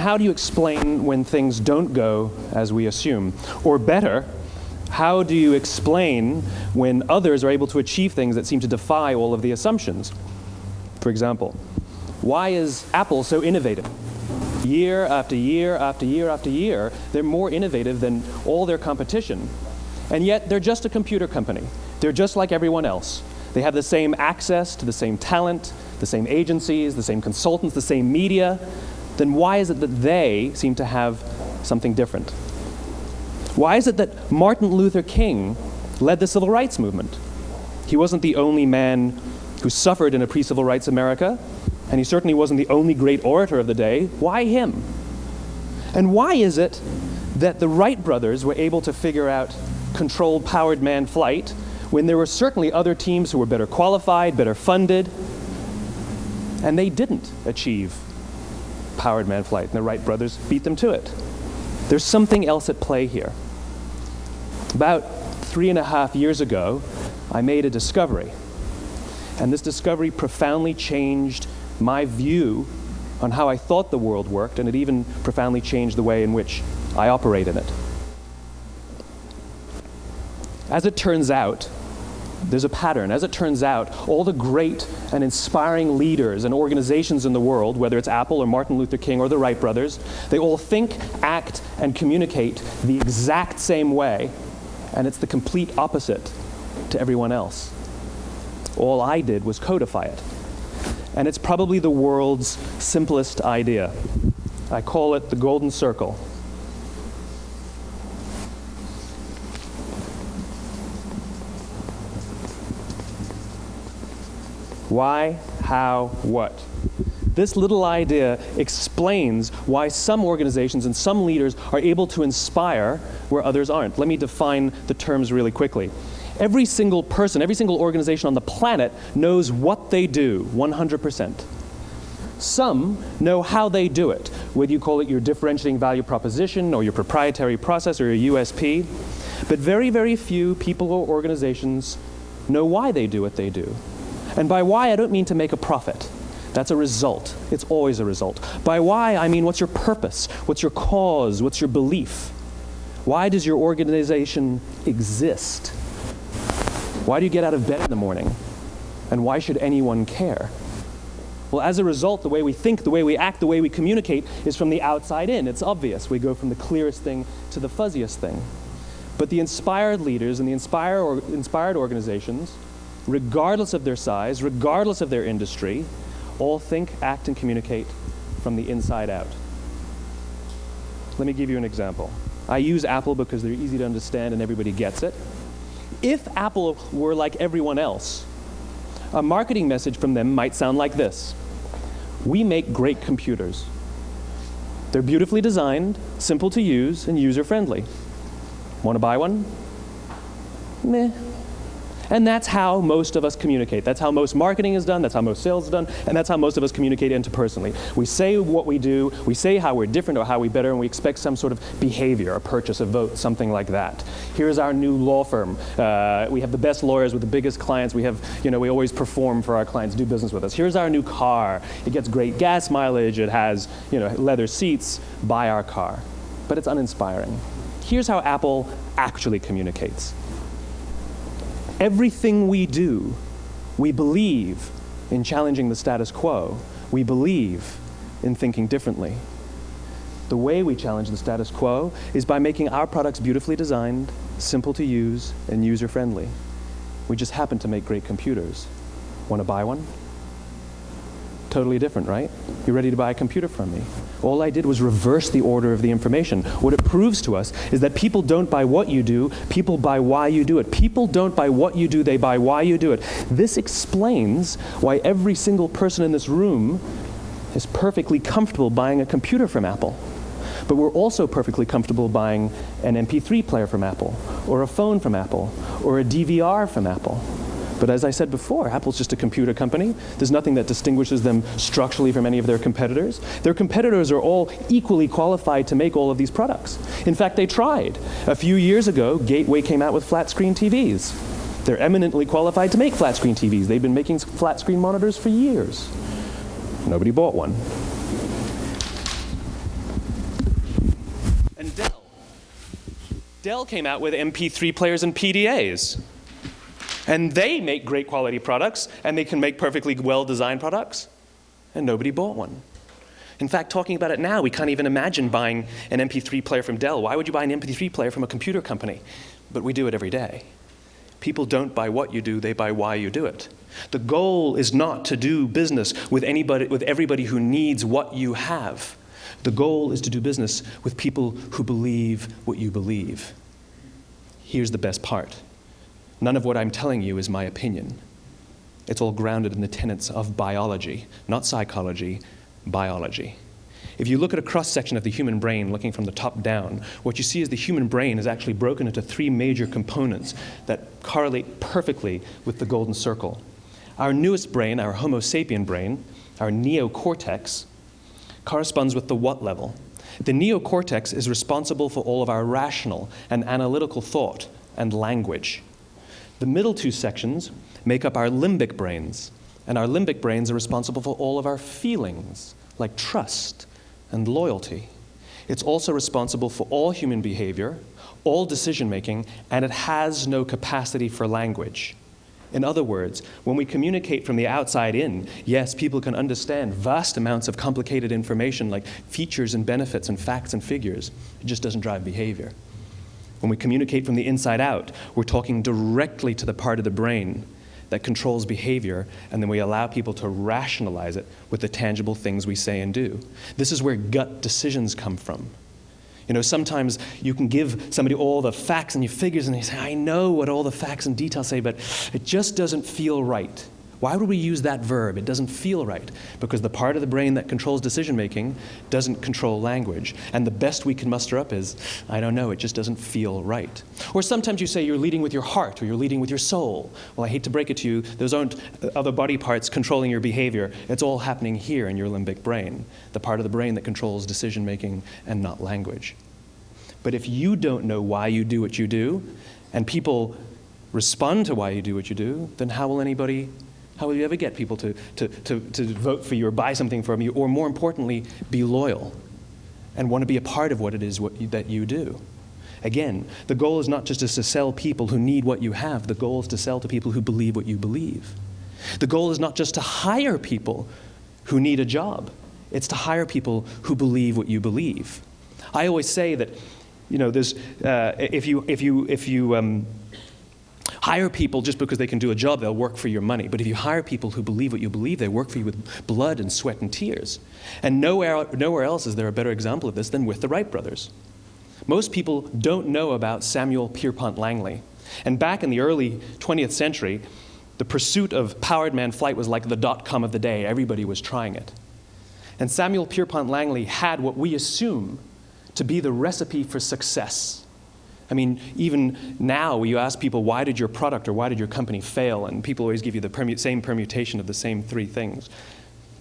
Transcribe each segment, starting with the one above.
how do you explain when things don't go as we assume? Or better, how do you explain when others are able to achieve things that seem to defy all of the assumptions? For example, why is Apple so innovative? Year after year after year after year, they're more innovative than all their competition. And yet, they're just a computer company. They're just like everyone else. They have the same access to the same talent, the same agencies, the same consultants, the same media. Then why is it that they seem to have something different? Why is it that Martin Luther King led the civil rights movement? He wasn't the only man who suffered in a pre-civil rights America, and he certainly wasn't the only great orator of the day. Why him? And why is it that the Wright brothers were able to figure out controlled powered manned flight when there were certainly other teams who were better qualified, better funded, and they didn't achieve powered manned flight, and the Wright brothers beat them to it? There's something else at play here. About 3.5 years ago, I made a discovery, and this discovery profoundly changed my view on how I thought the world worked, and it even profoundly changed the way in which I operate in it. As it turns out, there's a pattern. As it turns out, all the great and inspiring leaders and organizations in the world, whether it's Apple or Martin Luther King or the Wright brothers, they all think, act, and communicate the exact same way, and it's the complete opposite to everyone else. All I did was codify it. And it's probably the world's simplest idea. I call it the golden circle. Why, how, what? This little idea explains why some organizations and some leaders are able to inspire where others aren't. Let me define the terms really quickly. Every single person, every single organization on the planet knows what they do, 100%. Some know how they do it, whether you call it your differentiating value proposition or your proprietary process or your USP. But very, very few people or organizations know why they do what they do. And by why, I don't mean to make a profit. That's a result. It's always a result. By why, I mean what's your purpose? What's your cause? What's your belief? Why does your organization exist? Why do you get out of bed in the morning? And why should anyone care? Well, as a result, the way we think, the way we act, the way we communicate is from the outside in. It's obvious. We go from the clearest thing to the fuzziest thing. But the inspired leaders and the inspired organizations, regardless of their size, regardless of their industry, all think, act, and communicate from the inside out. Let me give you an example. I use Apple because they're easy to understand and everybody gets it. If Apple were like everyone else, a marketing message from them might sound like this. We make great computers. They're beautifully designed, simple to use, and user-friendly. Want to buy one? Meh. And that's how most of us communicate. That's how most marketing is done, that's how most sales is done, and that's how most of us communicate interpersonally. We say what we do, we say how we're different or how we're better, and we expect some sort of behavior, a purchase, a vote, something like that. Here's our new law firm. We have the best lawyers with the biggest clients. We have, we always perform for our clients, do business with us. Here's our new car. It gets great gas mileage. It has, leather seats. Buy our car. But it's uninspiring. Here's how Apple actually communicates. Everything we do, we believe in challenging the status quo. We believe in thinking differently. The way we challenge the status quo is by making our products beautifully designed, simple to use, and user-friendly. We just happen to make great computers. Want to buy one? Totally different, right? You're ready to buy a computer from me. All I did was reverse the order of the information. What it proves to us is that people don't buy what you do, people buy why you do it. People don't buy what you do, they buy why you do it. This explains why every single person in this room is perfectly comfortable buying a computer from Apple. But we're also perfectly comfortable buying an MP3 player from Apple, or a phone from Apple, or a DVR from Apple. But as I said before, Apple's just a computer company. There's nothing that distinguishes them structurally from any of their competitors. Their competitors are all equally qualified to make all of these products. In fact, they tried. A few years ago, Gateway came out with flat-screen TVs. They're eminently qualified to make flat-screen TVs. They've been making flat-screen monitors for years. Nobody bought one. Dell came out with MP3 players and PDAs. And they make great quality products, and they can make perfectly well-designed products, and nobody bought one. In fact, talking about it now, we can't even imagine buying an MP3 player from Dell. Why would you buy an MP3 player from a computer company? But we do it every day. People don't buy what you do, they buy why you do it. The goal is not to do business with everybody who needs what you have. The goal is to do business with people who believe what you believe. Here's the best part. None of what I'm telling you is my opinion. It's all grounded in the tenets of biology, not psychology, biology. If you look at a cross-section of the human brain, looking from the top down, what you see is the human brain is actually broken into three major components that correlate perfectly with the golden circle. Our newest brain, our Homo sapien brain, our neocortex, corresponds with the what level. The neocortex is responsible for all of our rational and analytical thought and language. The middle two sections make up our limbic brains, and our limbic brains are responsible for all of our feelings, like trust and loyalty. It's also responsible for all human behavior, all decision-making, and it has no capacity for language. In other words, when we communicate from the outside in, yes, people can understand vast amounts of complicated information like features and benefits and facts and figures. It just doesn't drive behavior. When we communicate from the inside out, we're talking directly to the part of the brain that controls behavior, and then we allow people to rationalize it with the tangible things we say and do. This is where gut decisions come from. You know, sometimes you can give somebody all the facts and your figures, and they say, I know what all the facts and details say, but it just doesn't feel right. Why would we use that verb? It doesn't feel right. Because the part of the brain that controls decision-making doesn't control language. And the best we can muster up is, I don't know, it just doesn't feel right. Or sometimes you say you're leading with your heart, or you're leading with your soul. Well, I hate to break it to you, those aren't other body parts controlling your behavior. It's all happening here in your limbic brain, the part of the brain that controls decision-making and not language. But if you don't know why you do what you do, and people respond to why you do what you do, then how will you ever get people to vote for you or buy something from you, or more importantly, be loyal and want to be a part of what it is that you do? Again, the goal is not just to sell people who need what you have. The goal is to sell to people who believe what you believe. The goal is not just to hire people who need a job. It's to hire people who believe what you believe. I always say that, you know, there's, if you hire people just because they can do a job, they'll work for your money. But if you hire people who believe what you believe, they work for you with blood and sweat and tears. And nowhere else is there a better example of this than with the Wright brothers. Most people don't know about Samuel Pierpont Langley. And back in the early 20th century, the pursuit of powered man flight was like the dot-com of the day. Everybody was trying it. And Samuel Pierpont Langley had what we assume to be the recipe for success. I mean, even now, you ask people, why did your product or why did your company fail? And people always give you the same permutation of the same three things.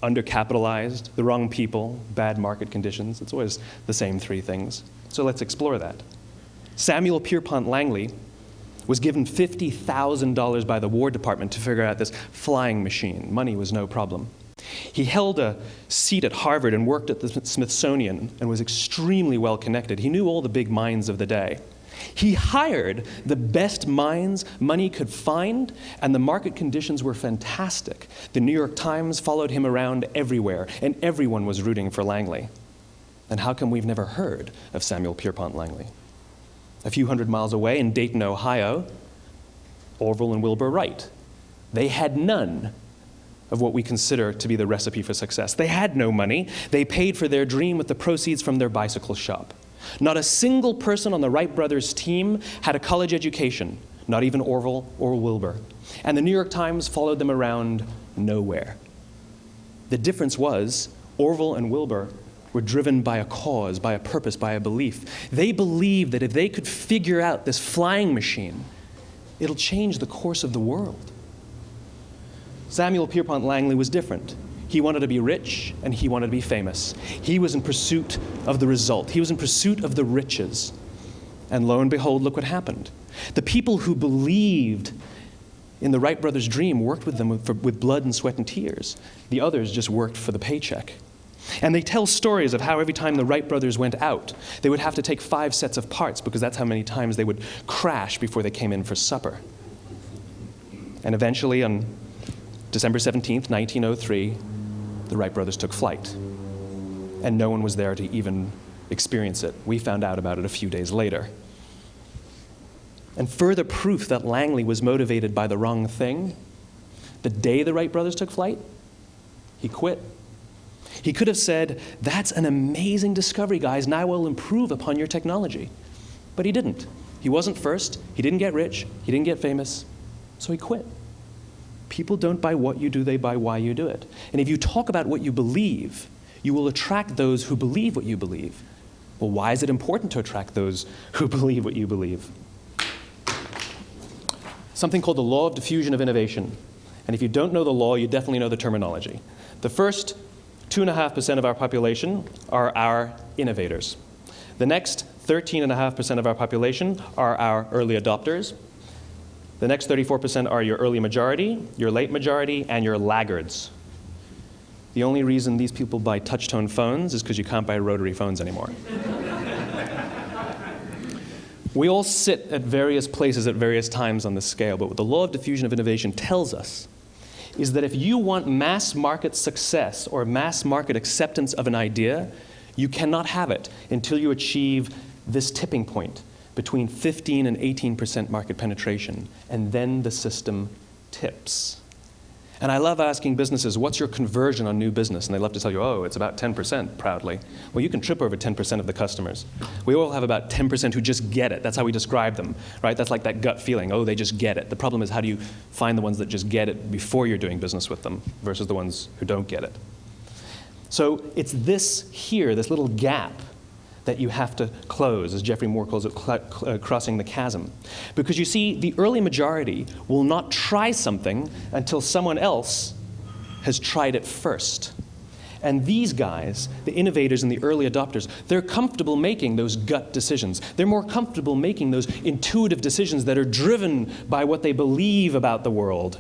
Undercapitalized, the wrong people, bad market conditions. It's always the same three things. So let's explore that. Samuel Pierpont Langley was given $50,000 by the War Department to figure out this flying machine. Money was no problem. He held a seat at Harvard and worked at the Smithsonian and was extremely well connected. He knew all the big minds of the day. He hired the best minds money could find, and the market conditions were fantastic. The New York Times followed him around everywhere, and everyone was rooting for Langley. And how come we've never heard of Samuel Pierpont Langley? A few hundred miles away in Dayton, Ohio, Orville and Wilbur Wright. They had none of what we consider to be the recipe for success. They had no money. They paid for their dream with the proceeds from their bicycle shop. Not a single person on the Wright brothers' team had a college education, not even Orville or Wilbur. And the New York Times followed them around nowhere. The difference was Orville and Wilbur were driven by a cause, by a purpose, by a belief. They believed that if they could figure out this flying machine, it'll change the course of the world. Samuel Pierpont Langley was different. He wanted to be rich, and he wanted to be famous. He was in pursuit of the result. He was in pursuit of the riches. And lo and behold, look what happened. The people who believed in the Wright brothers' dream worked with them with blood and sweat and tears. The others just worked for the paycheck. And they tell stories of how every time the Wright brothers went out, they would have to take 5 sets of parts because that's how many times they would crash before they came in for supper. And eventually, on December 17th, 1903, the Wright brothers took flight. And no one was there to even experience it. We found out about it a few days later. And further proof that Langley was motivated by the wrong thing, the day the Wright brothers took flight, he quit. He could have said, "That's an amazing discovery, guys, and I will improve upon your technology." But he didn't. He wasn't first. He didn't get rich. He didn't get famous. So he quit. People don't buy what you do, they buy why you do it. And if you talk about what you believe, you will attract those who believe what you believe. Well, why is it important to attract those who believe what you believe? Something called the law of diffusion of innovation. And if you don't know the law, you definitely know the terminology. The first 2.5% of our population are our innovators. The next 13.5% of our population are our early adopters. The next 34% are your early majority, your late majority, and your laggards. The only reason these people buy touch-tone phones is because you can't buy rotary phones anymore. We all sit at various places at various times on the scale, but what the law of diffusion of innovation tells us is that if you want mass market success or mass market acceptance of an idea, you cannot have it until you achieve this tipping point between 15 and 18% market penetration, and then the system tips. And I love asking businesses, what's your conversion on new business? And they love to tell you, oh, it's about 10%, proudly. Well, you can trip over 10% of the customers. We all have about 10% who just get it. That's how we describe them, right? That's like that gut feeling, oh, they just get it. The problem is, how do you find the ones that just get it before you're doing business with them versus the ones who don't get it? So it's this here, this little gap, that you have to close, as Geoffrey Moore calls it, crossing the chasm. Because you see, the early majority will not try something until someone else has tried it first. And these guys, the innovators and the early adopters, they're comfortable making those gut decisions. They're more comfortable making those intuitive decisions that are driven by what they believe about the world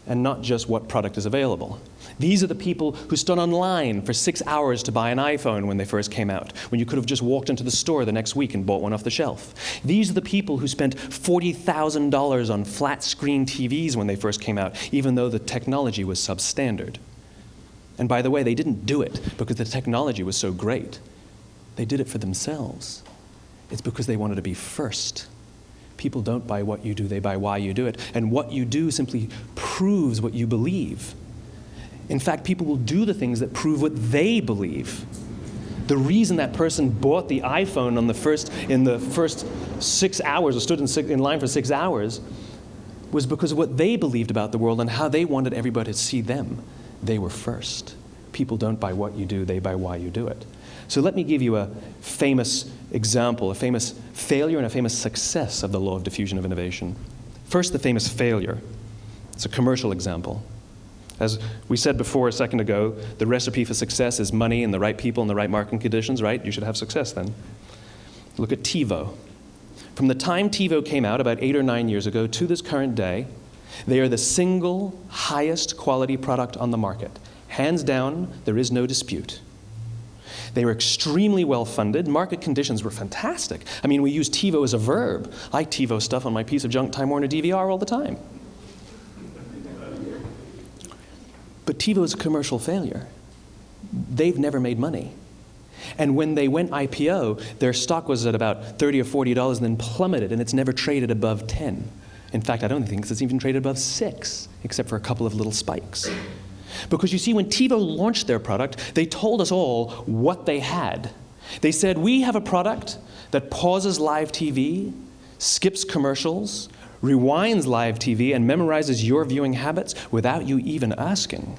and not just what product is available. These are the people who stood online for 6 hours to buy an iPhone when they first came out, when you could have just walked into the store the next week and bought one off the shelf. These are the people who spent $40,000 on flat screen TVs when they first came out, even though the technology was substandard. And by the way, they didn't do it because the technology was so great. They did it for themselves. It's because they wanted to be first. People don't buy what you do, they buy why you do it. And what you do simply proves what you believe. In fact, people will do the things that prove what they believe. The reason that person bought the iPhone in the first 6 hours, or stood in line for 6 hours, was because of what they believed about the world and how they wanted everybody to see them. They were first. People don't buy what you do, they buy why you do it. So let me give you a famous example, a famous failure and a famous success of the law of diffusion of innovation. First, the famous failure. It's a commercial example. As we said before a second ago, the recipe for success is money and the right people and the right marketing conditions, right? You should have success then. Look at TiVo. From the time TiVo came out about 8 or 9 years ago to this current day, they are the single highest quality product on the market. Hands down, there is no dispute. They were extremely well funded. Market conditions were fantastic. I mean, we use TiVo as a verb. I TiVo stuff on my piece of junk Time Warner DVR all the time. But TiVo is a commercial failure. They've never made money. And when they went IPO, their stock was at about $30 or $40 and then plummeted, and it's never traded above 10. In fact, I don't think it's even traded above 6, except for a couple of little spikes. Because you see, when TiVo launched their product, they told us all what they had. They said, we have a product that pauses live TV, skips commercials, rewinds live TV, and memorizes your viewing habits without you even asking.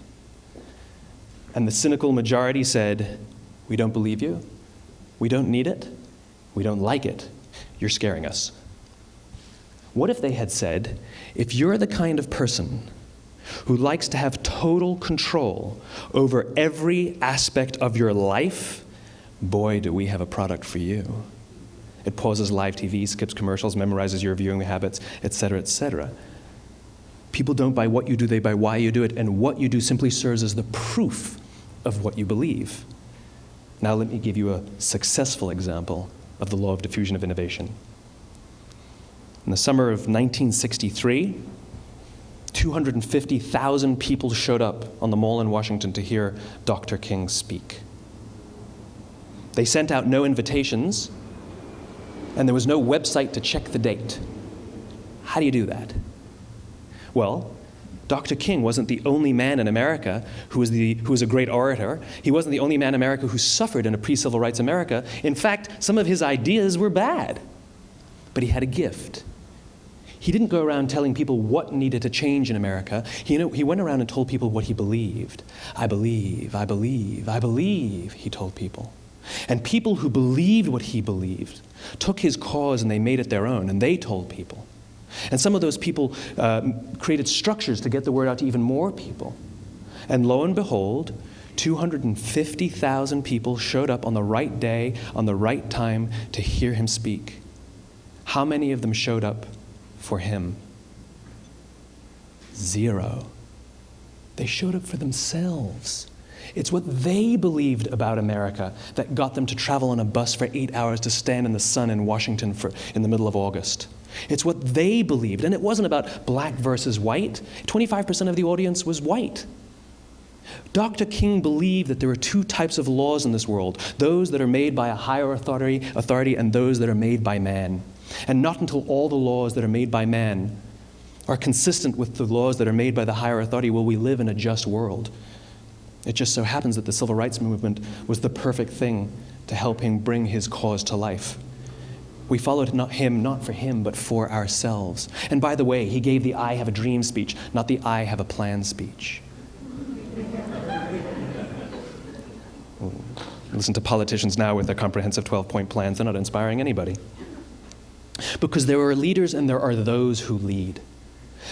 And the cynical majority said, we don't believe you, we don't need it, we don't like it, you're scaring us. What if they had said, if you're the kind of person who likes to have total control over every aspect of your life, boy, do we have a product for you. It pauses live TV, skips commercials, memorizes your viewing habits, etc., etc. People don't buy what you do, they buy why you do it, and what you do simply serves as the proof of what you believe. Now let me give you a successful example of the law of diffusion of innovation. In the summer of 1963, 250,000 people showed up on the Mall in Washington to hear Dr. King speak. They sent out no invitations, and there was no website to check the date. How do you do that? Well, Dr. King wasn't the only man in America who was a great orator. He wasn't the only man in America who suffered in a pre-civil rights America. In fact, some of his ideas were bad. But he had a gift. He didn't go around telling people what needed to change in America. He went around and told people what he believed. I believe, I believe, I believe, he told people. And people who believed what he believed took his cause and they made it their own, and they told people. And some of those people created structures to get the word out to even more people. And lo and behold, 250,000 people showed up on the right day, on the right time to hear him speak. How many of them showed up for him? 0. They showed up for themselves. It's what they believed about America that got them to travel on a bus for 8 hours to stand in the sun in Washington in the middle of August. It's what they believed, and it wasn't about black versus white. 25% of the audience was white. Dr. King believed that there are 2 types of laws in this world, those that are made by a higher authority and those that are made by man. And not until all the laws that are made by man are consistent with the laws that are made by the higher authority will we live in a just world. It just so happens that the civil rights movement was the perfect thing to help him bring his cause to life. We followed him not for him, but for ourselves. And by the way, he gave the I have a dream speech, not the I have a plan speech. Listen to politicians now with their comprehensive 12-point plans. They're not inspiring anybody. Because there are leaders and there are those who lead.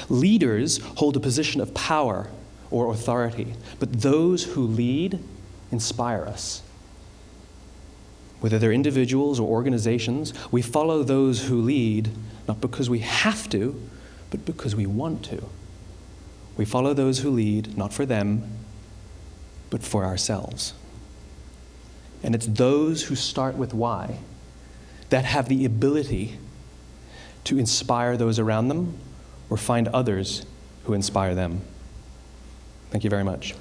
Leaders hold a position of power or authority, but those who lead inspire us. Whether they're individuals or organizations, we follow those who lead, not because we have to, but because we want to. We follow those who lead, not for them, but for ourselves. And it's those who start with why that have the ability to inspire those around them or find others who inspire them. Thank you very much.